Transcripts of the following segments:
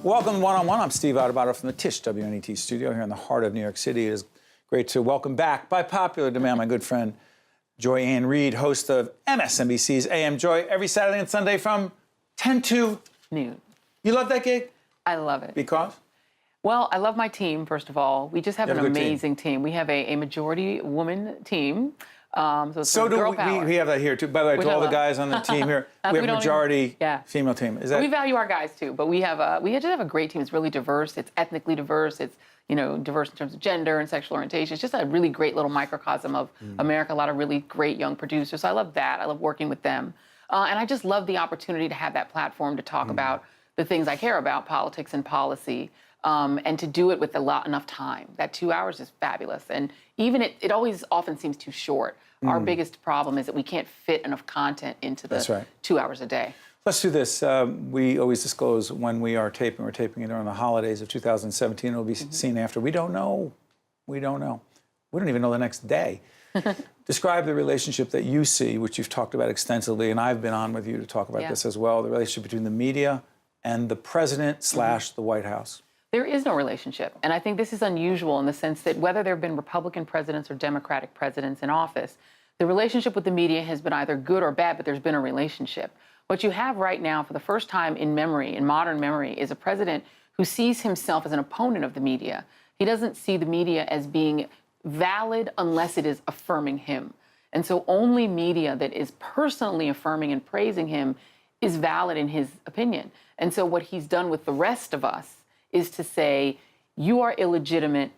Welcome to One-on-One. I'm Steve Adubato from the Tisch WNET studio here in the heart of New York City. It is great to welcome back, by popular demand, my good friend, Joy Ann Reid, host of MSNBC's AM Joy, every Saturday and Sunday from 10 to noon. You love that gig? I love it. Because? Well, I love my team, first of all. We just have an amazing team. We have a majority woman team. So it's girl power. We have that here, too. By the way, to all the guys on the team here, we have a majority female team. Is that? We value our guys, too. But we just have a great team. It's really diverse. It's ethnically diverse. It's, diverse in terms of gender and sexual orientation. It's just a really great little microcosm of America. A lot of really great young producers. So I love that. I love working with them. And I just love the opportunity to have that platform to talk about the things I care about, politics and policy. And to do it with enough time. That 2 hours is fabulous. And even it always often seems too short. Our biggest problem is that we can't fit enough content into the 2 hours a day. Let's do this. We always disclose when we are taping. We're taping it during the holidays of 2017. It'll be seen after. We don't know. We don't know. We don't even know the next day. Describe the relationship that you see, which you've talked about extensively, and I've been on with you to talk about this as well, the relationship between the media and the president / the White House. There is no relationship. And I think this is unusual in the sense that whether there have been Republican presidents or Democratic presidents in office, the relationship with the media has been either good or bad, but there's been a relationship. What you have right now, for the first time in memory, in modern memory, is a president who sees himself as an opponent of the media. He doesn't see the media as being valid unless it is affirming him. And so only media that is personally affirming and praising him is valid in his opinion. And so what he's done with the rest of us is to say, you are illegitimate,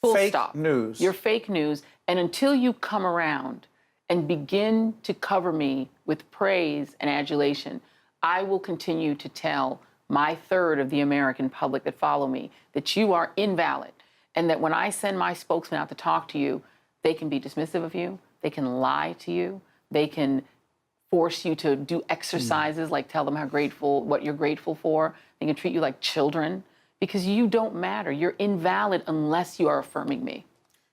full stop. Fake news. You're fake news. And until you come around and begin to cover me with praise and adulation, I will continue to tell my third of the American public that follow me that you are invalid. And that when I send my spokesman out to talk to you, they can be dismissive of you. They can lie to you. They can force you to do exercises, like tell them what you're grateful for. They can treat you like children because you don't matter. You're invalid unless you are affirming me.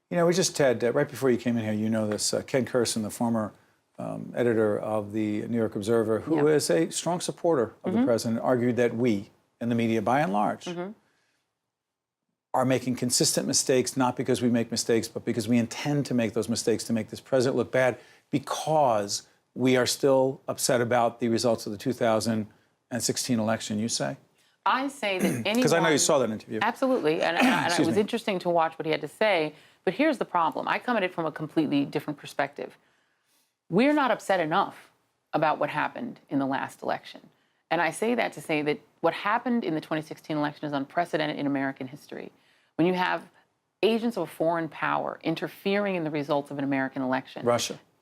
We just had, right before you came in here, you know this, Ken Kurson, the former editor of the New York Observer, who is a strong supporter of the president, argued that we, in the media, by and large, are making consistent mistakes, not because we make mistakes, but because we intend to make those mistakes to make this president look bad, because we are still upset about the results of the 2016 election, you say? I say that anyone... Because I know you saw that interview. Absolutely, and it was interesting to watch what he had to say, but here's the problem. I come at it from a completely different perspective. We're not upset enough about what happened in the last election. And I say that to say that what happened in the 2016 election is unprecedented in American history. When you have agents of a foreign power interfering in the results of an American election.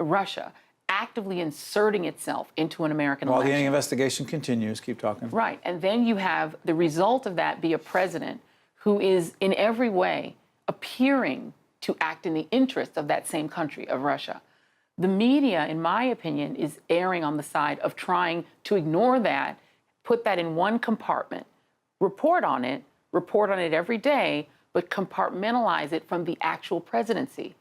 Russia actively inserting itself into an American election. While the investigation continues, keep talking. Right, and then you have the result of that be a president who is in every way appearing to act in the interests of that same country, of Russia. The media, in my opinion, is erring on the side of trying to ignore that, put that in one compartment, report on it every day, but compartmentalize it from the actual presidency.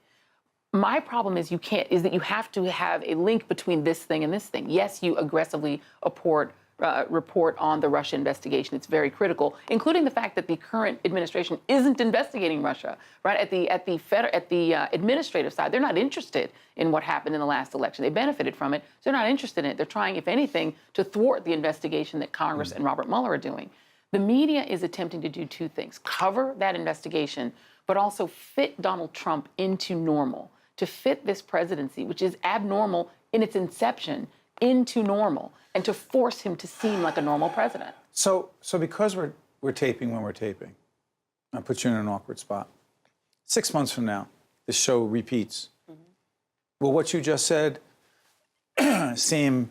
My problem is that you have to have a link between this thing and this thing. Yes, you aggressively report on the Russia investigation. It's very critical, including the fact that the current administration isn't investigating Russia. Right at the administrative side, they're not interested in what happened in the last election. They benefited from it, so they're not interested in it. They're trying, if anything, to thwart the investigation that Congress and Robert Mueller are doing. The media is attempting to do two things: cover that investigation, but also fit Donald Trump into normal. To fit this presidency, which is abnormal in its inception, into normal, and to force him to seem like a normal president. So because we're taping when we're taping, I'll put you in an awkward spot. 6 months from now, this show repeats. Will what you just said seem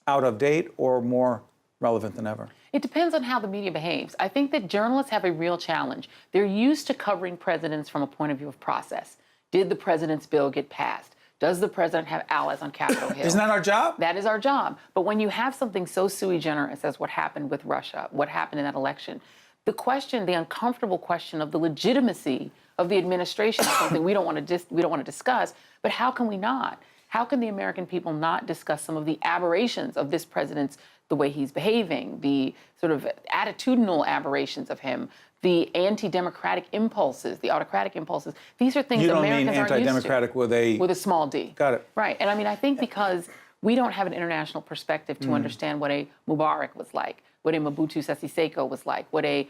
out of date or more relevant than ever? It depends on how the media behaves. I think that journalists have a real challenge. They're used to covering presidents from a point of view of process. Did the president's bill get passed? Does the president have allies on Capitol Hill? Isn't that our job? That is our job. But when you have something so sui generis as what happened with Russia, what happened in that election, the uncomfortable question of the legitimacy of the administration is something we don't want to discuss. But how can we not? How can the American people not discuss some of the aberrations of this president's, the way he's behaving, the sort of attitudinal aberrations of him, the anti-democratic impulses, the autocratic impulses? These are things You don't Americans mean aren't used to. anti-democratic with a... With a small d. Got it. Right. And I mean, I think because we don't have an international perspective to understand what a Mubarak was like, what a Mobutu Sese Seko was like, what a...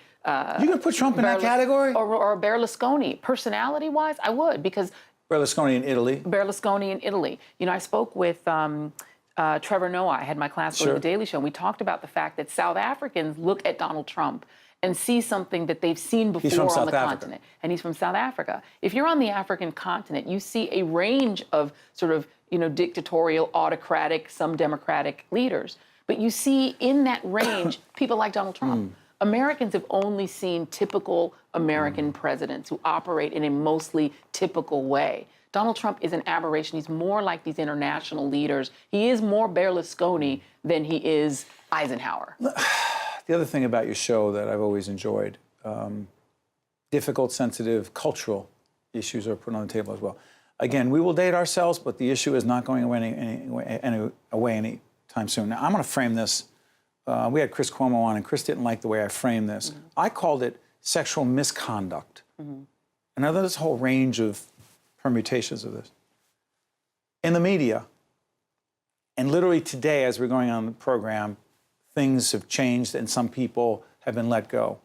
You gonna put Trump in that category? Or Berlusconi. Personality-wise, I would, because... Berlusconi in Italy. Berlusconi in Italy. You know, I spoke with Trevor Noah. I had my class go to The Daily Show, and we talked about the fact that South Africans look at Donald Trump and see something that they've seen before on the continent. And he's from South Africa. If you're on the African continent, you see a range of sort of, you know, dictatorial, autocratic, some democratic leaders. But you see in that range people like Donald Trump. Americans have only seen typical American presidents who operate in a mostly typical way. Donald Trump is an aberration. He's more like these international leaders. He is more Berlusconi than he is Eisenhower. The other thing about your show that I've always enjoyed, difficult, sensitive, cultural issues are put on the table as well. Again, we will date ourselves, but the issue is not going away anytime soon. Now, I'm going to frame this. We had Chris Cuomo on, and Chris didn't like the way I framed this. I called it sexual misconduct. And now there's a whole range of permutations of this. In the media, and literally today as we're going on the program, things have changed and some people have been let go.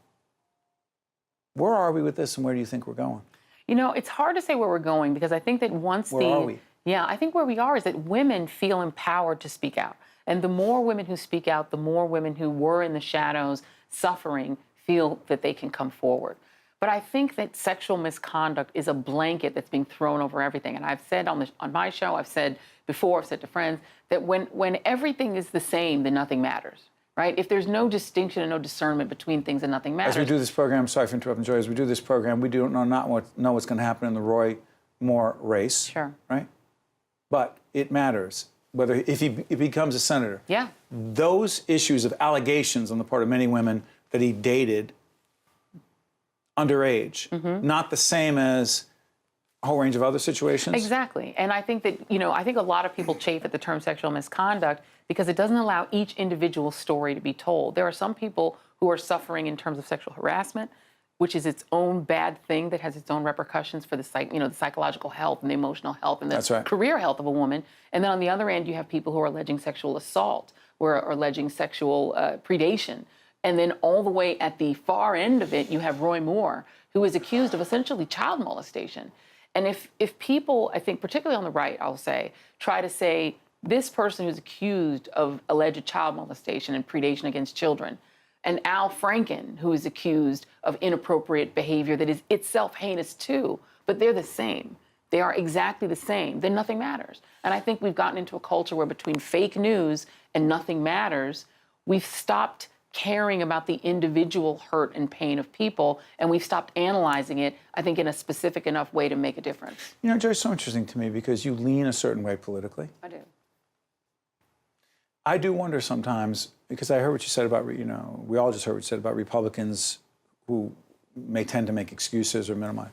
Where are we with this, and where do you think we're going? You know, it's hard to say where we're going, because I think that once Where are we? Yeah, I think where we are is that women feel empowered to speak out. And the more women who speak out, the more women who were in the shadows suffering feel that they can come forward. But I think that sexual misconduct is a blanket that's being thrown over everything. And I've said on my show, I've said before, I've said to friends, that when everything is the same, then nothing matters, right? If there's no distinction and no discernment between things, then nothing matters. As we do this program, sorry for interrupting, Joy, as we do this program, we do not know what's going to happen in the Roy Moore race. Sure. Right? But it matters. Whether if he becomes a senator. Yeah. Those issues of allegations on the part of many women that he dated underage, not the same as a whole range of other situations. Exactly. And I think that, you know, I think a lot of people chafe at the term sexual misconduct because it doesn't allow each individual story to be told. There are some people who are suffering in terms of sexual harassment, which is its own bad thing that has its own repercussions for the psychological health and the emotional health and the career health of a woman. And then on the other end, you have people who are alleging sexual assault or alleging sexual predation. And then all the way at the far end of it, you have Roy Moore, who is accused of essentially child molestation. And if people, I think particularly on the right, I'll say, try to say this person who's accused of alleged child molestation and predation against children, and Al Franken, who is accused of inappropriate behavior that is itself heinous too, but they're the same. They are exactly the same. Then nothing matters. And I think we've gotten into a culture where between fake news and nothing matters, we've stopped caring about the individual hurt and pain of people, and we've stopped analyzing it, I think, in a specific enough way to make a difference. You know, Joy, it's so interesting to me because you lean a certain way politically. I do. I do wonder sometimes, because I heard what you said about, you know, we all just heard what you said about Republicans who may tend to make excuses or minimize.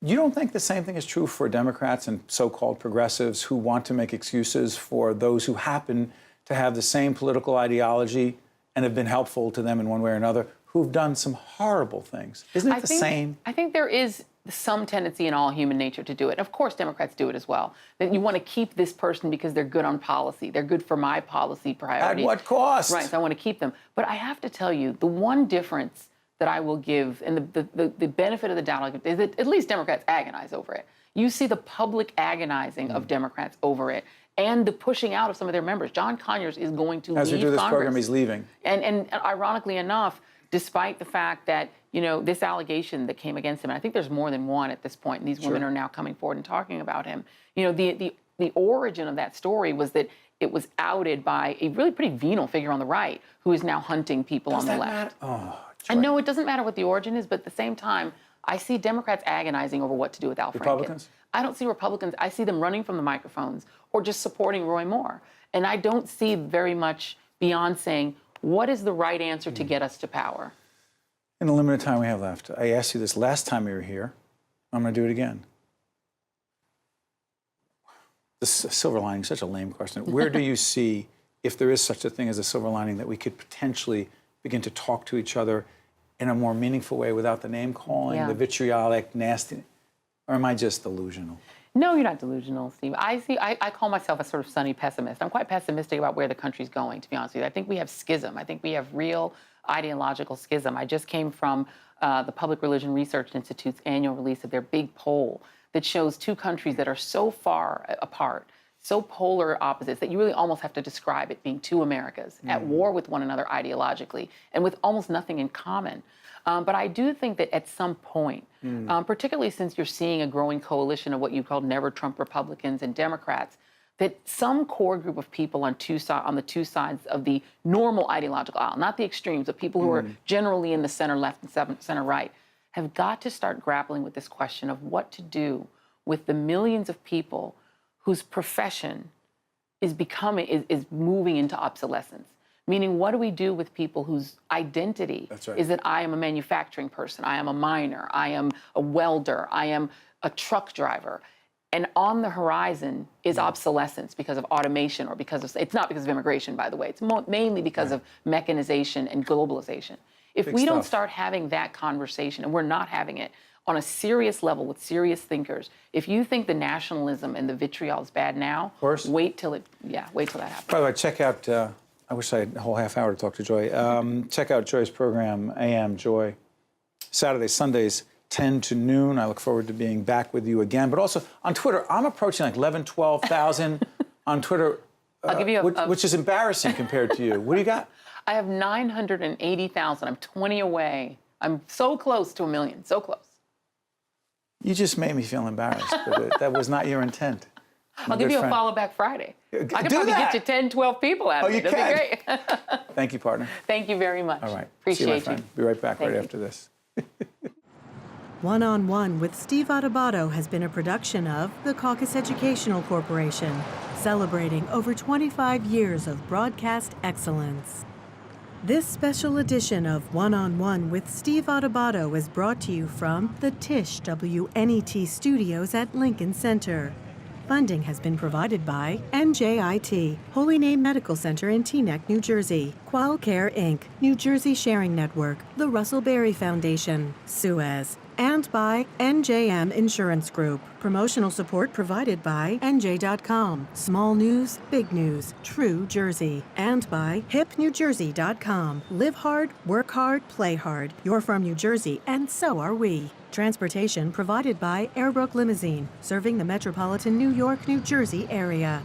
You don't think the same thing is true for Democrats and so-called progressives who want to make excuses for those who happen to have the same political ideology and have been helpful to them in one way or another, who've done some horrible things? Isn't it the same? I think there is some tendency in all human nature to do it. Of course, Democrats do it as well. That you want to keep this person because they're good on policy. They're good for my policy priorities. At what cost? Right, so I want to keep them. But I have to tell you, the one difference that I will give, and the benefit of the doubt I'll give, is that at least Democrats agonize over it. You see the public agonizing of Democrats over it, and the pushing out of some of their members. John Conyers is going to leave Congress. As we do this program, he's leaving. And ironically enough, despite the fact that, you know, this allegation that came against him, and I think there's more than one at this point, and these women are now coming forward and talking about him. You know, the origin of that story was that it was outed by a really pretty venal figure on the right who is now hunting people on the left. And no, it doesn't matter what the origin is, but at the same time, I see Democrats agonizing over what to do with Al Franken. Republicans? I don't see Republicans. I see them running from the microphones or just supporting Roy Moore. And I don't see very much beyond saying, what is the right answer to get us to power? In the limited time we have left, I asked you this last time you were here. I'm going to do it again. silver lining, such a lame question. Where do you see, if there is such a thing as a silver lining, that we could potentially begin to talk to each other in a more meaningful way without the name calling, the vitriolic, nasty, or am I just delusional? No, you're not delusional, Steve. I call myself a sort of sunny pessimist. I'm quite pessimistic about where the country's going, to be honest with you. I think we have schism. I think we have real ideological schism. I just came from the Public Religion Research Institute's annual release of their big poll that shows two countries that are so far apart, so polar opposites, that you really almost have to describe it being two Americas at war with one another ideologically and with almost nothing in common. But I do think that at some point, particularly since you're seeing a growing coalition of what you call never Trump Republicans and Democrats, that some core group of people on the two sides of the normal ideological aisle, not the extremes, but people who are generally in the center left and center right, have got to start grappling with this question of what to do with the millions of people whose profession is moving into obsolescence. Meaning, what do we do with people whose identity is that I am a manufacturing person, I am a miner, I am a welder, I am a truck driver. And on the horizon is obsolescence because of automation or because of, it's not because of immigration, by the way, it's mainly because of mechanization and globalization. If we don't start having that conversation, and we're not having it on a serious level with serious thinkers, if you think the nationalism and the vitriol is bad now, wait till that happens. By the way, check out, I wish I had a whole half hour to talk to Joy. Check out Joy's program, AM Joy, Saturdays, Sundays, 10 to noon. I look forward to being back with you again. But also on Twitter, I'm approaching like 11, 12,000 on Twitter, I'll give you which is embarrassing compared to you. What do you got? I have 980,000. I'm 20 away. I'm so close to 1 million, so close. You just made me feel embarrassed, but that was not your intent. I'll give you a follow back Friday. I could probably get you 10, 12 people out of it. That'd be great. Thank you, partner. Thank you very much. All right. Appreciate See you, my friend. Be right back after this. One-on-One with Steve Adubato has been a production of the Caucus Educational Corporation, celebrating over 25 years of broadcast excellence. This special edition of One-on-One with Steve Adubato is brought to you from the Tisch WNET studios at Lincoln Center. Funding has been provided by NJIT, Holy Name Medical Center in Teaneck, New Jersey, QualCare Inc., New Jersey Sharing Network, the Russell Berry Foundation, Suez, and by NJM Insurance Group. Promotional support provided by NJ.com, Small News, Big News, True Jersey, and by HipNewJersey.com. Live hard, work hard, play hard. You're from New Jersey, and so are we. Transportation provided by Airbrook Limousine, serving the metropolitan New York, New Jersey area.